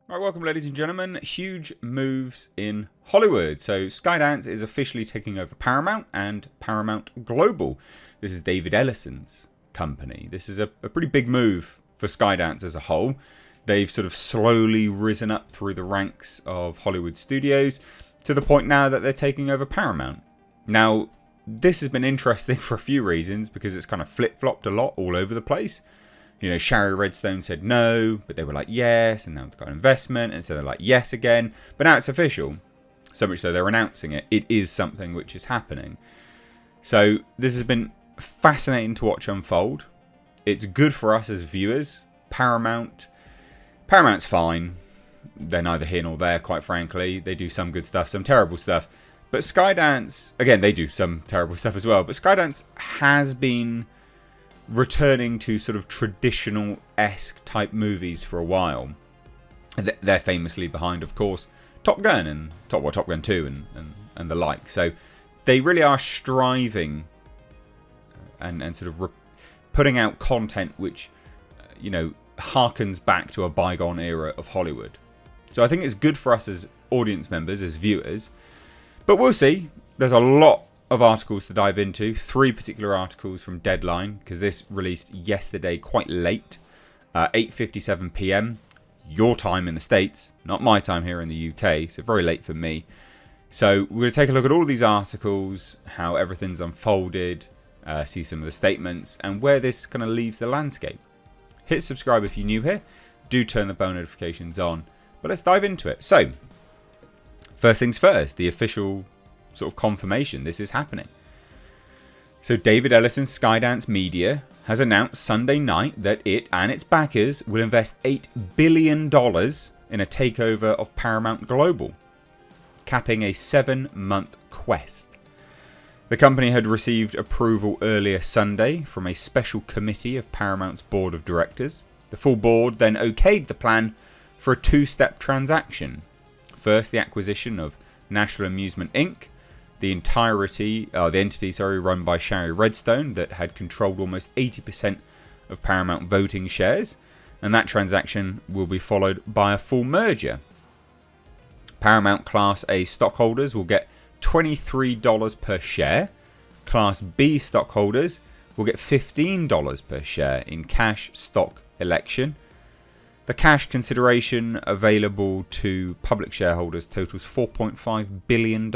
Right, welcome ladies and gentlemen. Huge moves in Hollywood. So Skydance is officially taking over Paramount and Paramount Global. This is David Ellison's company. This is a pretty big move for Skydance as a whole. They've sort of slowly risen up through the ranks of Hollywood studios to the point now that they're taking over Paramount. Now, this has been interesting for a few reasons because it's kind of flip-flopped a lot all over the place. You know, Shari Redstone said no, but they were like yes, and now they've got investment, and so they're like yes again. But now it's official, so much so they're announcing it. It is something which is happening. So this has been fascinating to watch unfold. It's good for us as viewers. Paramount's fine. They're neither here nor there, quite frankly. They do some good stuff, some terrible stuff. But Skydance, again, they do some terrible stuff as well. But Skydance has been returning to sort of traditional-esque type movies for a while. They're famously behind, of course, Top Gun and Top Gun 2 and the like. So they really are striving and sort of putting out content which, you know, harkens back to a bygone era of Hollywood. So I think it's good for us as audience members, as viewers. But we'll see. There's a lot of articles to dive into. 3 particular articles from Deadline, because this released yesterday quite late, 8:57 p.m. your time in the States, not my time here in the UK, so very late for me. So we're going to take a look at all these articles, how everything's unfolded, see some of the statements, and where this kind of leaves the landscape. Hit subscribe if you're new here. Do turn the bell notifications on. But let's dive into it. So, first things first, the official sort of confirmation this is happening. So David Ellison's Skydance Media has announced Sunday night that it and its backers will invest $8 billion in a takeover of Paramount Global, capping a 7-month quest. The company had received approval earlier Sunday from a special committee of Paramount's board of directors. The full board then okayed the plan for a 2-step transaction. First, the acquisition of National Amusement Inc., the entity run by Shari Redstone that had controlled almost 80% of Paramount voting shares, and that transaction will be followed by a full merger. Paramount Class A stockholders will get $23 per share. Class B stockholders will get $15 per share in cash stock election. The cash consideration available to public shareholders totals $4.5 billion.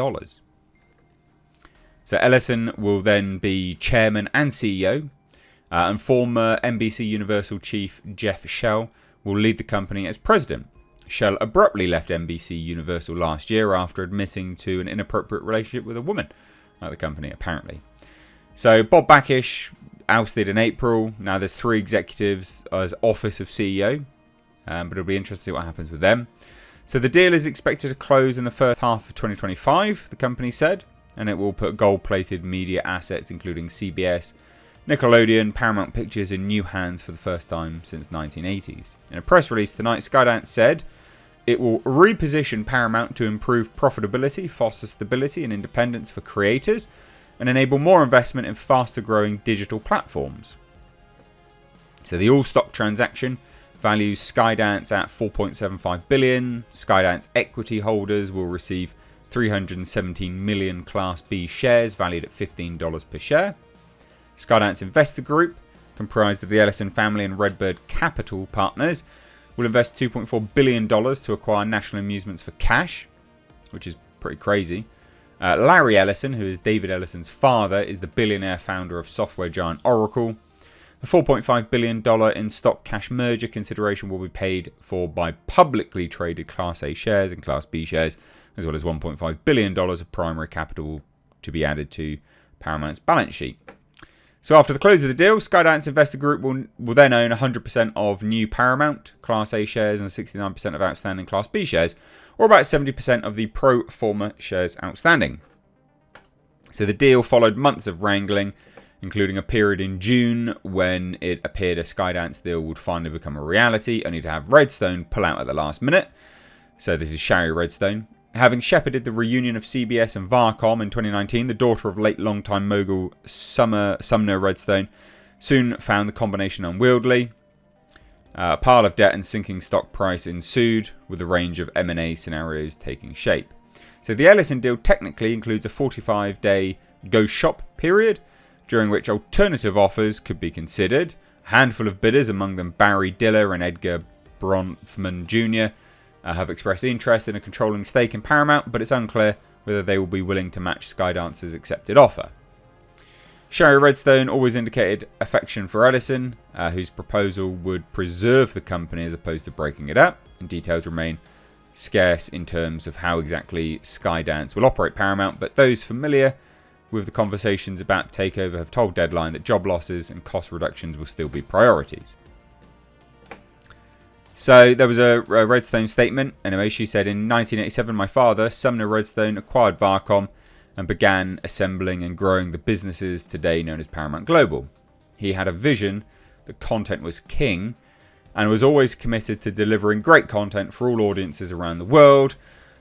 So Ellison will then be chairman and CEO, and former NBC Universal chief Jeff Shell will lead the company as president. Shell abruptly left NBC Universal last year after admitting to an inappropriate relationship with a woman at the company, apparently. So Bob Bakish ousted in April. Now there's 3 executives as office of CEO, but it'll be interesting to see what happens with them. So the deal is expected to close in the first half of 2025, the company said, and it will put gold-plated media assets including CBS, Nickelodeon, Paramount Pictures in new hands for the first time since 1980s. In a press release tonight, Skydance said it will reposition Paramount to improve profitability, foster stability and independence for creators, and enable more investment in faster-growing digital platforms. So the all-stock transaction values Skydance at $4.75 billion. Skydance equity holders will receive 317 million Class B shares valued at $15 per share. Skydance Investor Group, comprised of the Ellison family and Redbird Capital Partners, will invest $2.4 billion to acquire National Amusements for cash, which is pretty crazy. Larry Ellison, who is David Ellison's father, is the billionaire founder of software giant Oracle. The $4.5 billion in stock cash merger consideration will be paid for by publicly traded Class A shares and Class B shares, as well as $1.5 billion of primary capital to be added to Paramount's balance sheet. So after the close of the deal, Skydance Investor Group will then own 100% of new Paramount Class A shares and 69% of outstanding Class B shares, or about 70% of the pro forma shares outstanding. So the deal followed months of wrangling, including a period in June when it appeared a Skydance deal would finally become a reality, only to have Redstone pull out at the last minute. So this is Shari Redstone. Having shepherded the reunion of CBS and Viacom in 2019, the daughter of late longtime mogul Sumner Redstone soon found the combination unwieldy. A pile of debt and sinking stock price ensued, with a range of M&A scenarios taking shape. So the Ellison deal technically includes a 45-day go shop period, during which alternative offers could be considered. A handful of bidders, among them Barry Diller and Edgar Bronfman Jr., have expressed interest in a controlling stake in Paramount, but it's unclear whether they will be willing to match Skydance's accepted offer. Sherry Redstone always indicated affection for Ellison, whose proposal would preserve the company as opposed to breaking it up, and details remain scarce in terms of how exactly Skydance will operate Paramount, but those familiar with the conversations about the takeover have told Deadline that job losses and cost reductions will still be priorities. So there was a Redstone statement. Anyway, she said, in 1987, my father, Sumner Redstone, acquired Viacom and began assembling and growing the businesses today known as Paramount Global. He had a vision that content was king and was always committed to delivering great content for all audiences around the world.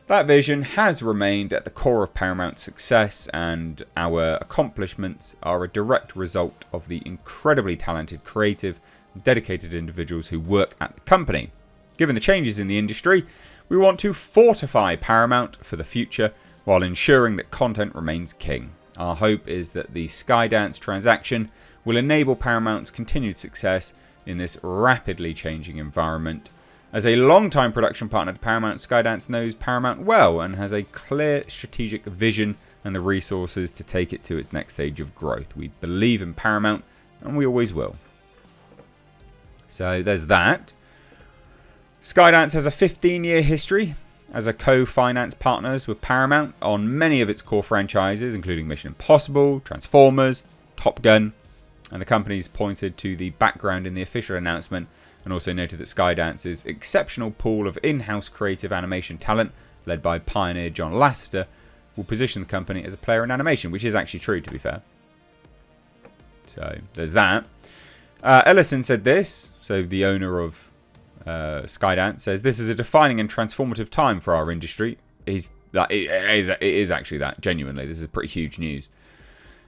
That vision has remained at the core of Paramount's success, and our accomplishments are a direct result of the incredibly talented, creative, dedicated individuals who work at the company. Given the changes in the industry, we want to fortify Paramount for the future while ensuring that content remains king. Our hope is that the Skydance transaction will enable Paramount's continued success in this rapidly changing environment. As a long-time production partner to Paramount, Skydance knows Paramount well and has a clear strategic vision and the resources to take it to its next stage of growth. We believe in Paramount, and we always will. So there's that. Skydance has a 15-year history as a co-finance partners with Paramount on many of its core franchises, including Mission Impossible, Transformers, Top Gun, and the company's pointed to the background in the official announcement and also noted that Skydance's exceptional pool of in-house creative animation talent, led by pioneer John Lasseter, will position the company as a player in animation, which is actually true, to be fair. So there's that. Ellison said this, so the owner of Skydance says, this is a defining and transformative time for our industry. It is actually that, genuinely. This is pretty huge news.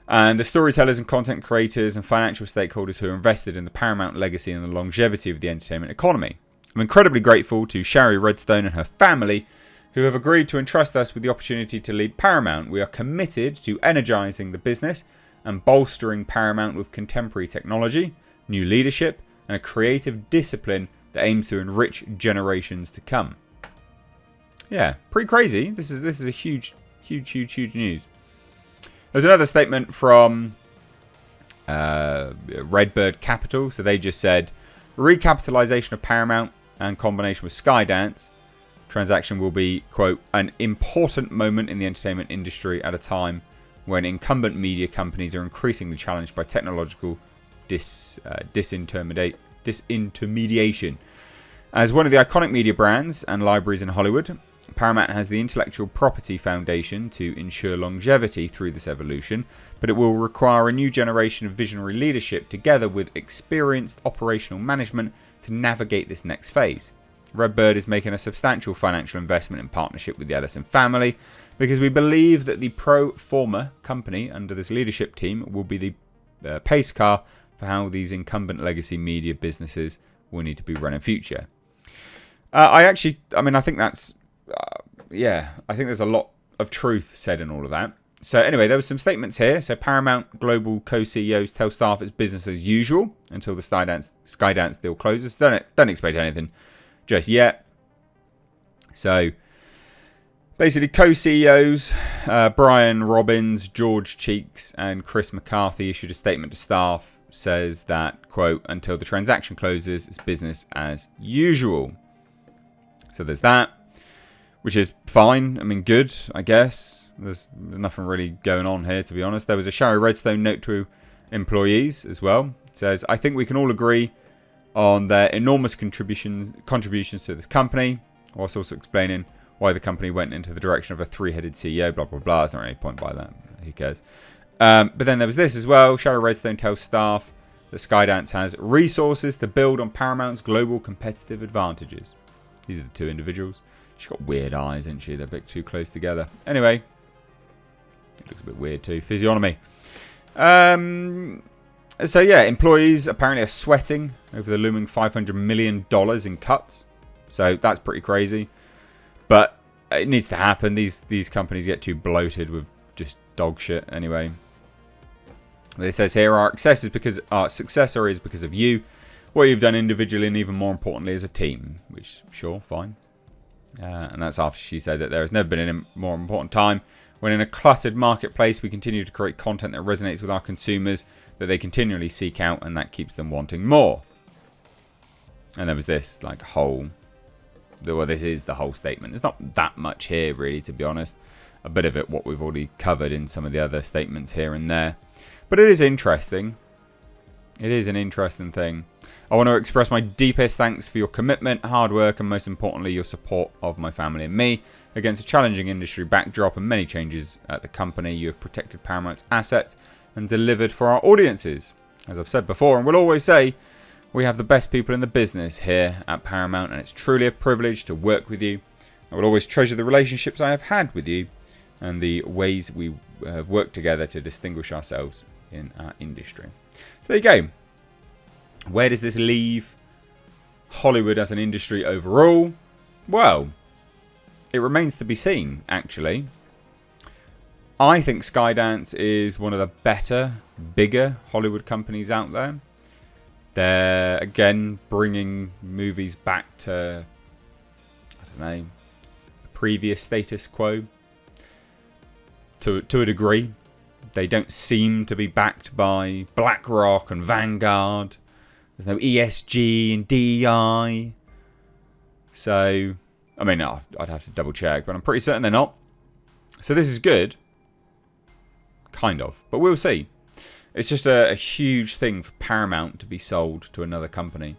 And the storytellers and content creators and financial stakeholders who are invested in the Paramount legacy and the longevity of the entertainment economy. I'm incredibly grateful to Sherry Redstone and her family who have agreed to entrust us with the opportunity to lead Paramount. We are committed to energizing the business and bolstering Paramount with contemporary technology, new leadership, and a creative discipline that aims to enrich generations to come. Yeah, pretty crazy. This is a huge news. There's another statement from Redbird Capital. So they just said, recapitalization of Paramount and combination with Skydance transaction will be, quote, an important moment in the entertainment industry at a time when incumbent media companies are increasingly challenged by technological disintermediation. As one of the iconic media brands and libraries in Hollywood, Paramount has the intellectual property foundation to ensure longevity through this evolution, but it will require a new generation of visionary leadership together with experienced operational management to navigate this next phase. Redbird is making a substantial financial investment in partnership with the Ellison family because we believe that the pro forma company under this leadership team will be the pace car for how these incumbent legacy media businesses will need to be run in future. I think that's I think there's a lot of truth said in all of that. So anyway, there were some statements here. So Paramount Global co-CEOs tell staff it's business as usual until the Skydance deal closes. Don't expect anything just yet. So basically, co-CEOs Brian Robbins, George Cheeks, and Chris McCarthy issued a statement to staff. Says that, quote, until the transaction closes, it's business as usual. So there's that, which is fine. I mean, good, I guess. There's nothing really going on here, to be honest. There was a Sherry Redstone note to employees as well. It says, I think we can all agree on their enormous contributions to this company, whilst also explaining why the company went into the direction of a three-headed CEO, blah, blah, blah. There's not really any point by that. Who cares? But then there was this as well. Sherry Redstone tells staff that Skydance has resources to build on Paramount's global competitive advantages. These are the two individuals. She's got weird eyes, isn't she? They're a bit too close together. Anyway, it looks a bit weird too. Physiognomy. So yeah, employees apparently are sweating over the looming $500 million in cuts. So that's pretty crazy. But it needs to happen. These companies get too bloated with just dog shit anyway. It says here, our success is because of you, what you've done individually, and even more importantly as a team. Which, sure, fine. And that's after she said that there has never been a more important time when in a cluttered marketplace we continue to create content that resonates with our consumers, that they continually seek out, and that keeps them wanting more. And there was this like whole, well, this is the whole statement. There's not that much here really, to be honest. A bit of it what we've already covered in some of the other statements here and there. But it is interesting. It is an interesting thing. I want to express my deepest thanks for your commitment, hard work, and most importantly, your support of my family and me. Against a challenging industry backdrop and many changes at the company, you have protected Paramount's assets and delivered for our audiences. As I've said before and will always say, we have the best people in the business here at Paramount, and it's truly a privilege to work with you. I will always treasure the relationships I have had with you and the ways we have worked together to distinguish ourselves in our industry. So there you go. Where does this leave Hollywood as an industry overall? Well, it remains to be seen, actually. I think Skydance is one of the better, bigger Hollywood companies out there. They're, again, bringing movies back to, I don't know, a previous status quo. To a degree. They don't seem to be backed by BlackRock and Vanguard. There's no ESG and DEI. So, I mean, no, I'd have to double check, but I'm pretty certain they're not. So this is good. Kind of. But we'll see. It's just a huge thing for Paramount to be sold to another company.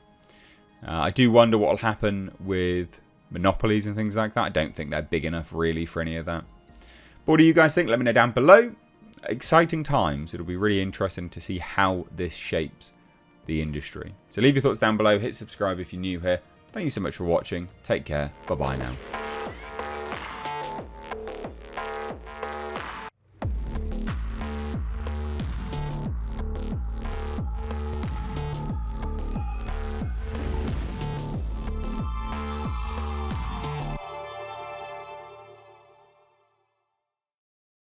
I do wonder what will happen with monopolies and things like that. I don't think they're big enough really for any of that. But what do you guys think? Let me know down below. Exciting times. It'll be really interesting to see how this shapes the industry. So leave your thoughts down below. Hit subscribe if you're new here. Thank you so much for watching. Take care. Bye-bye now.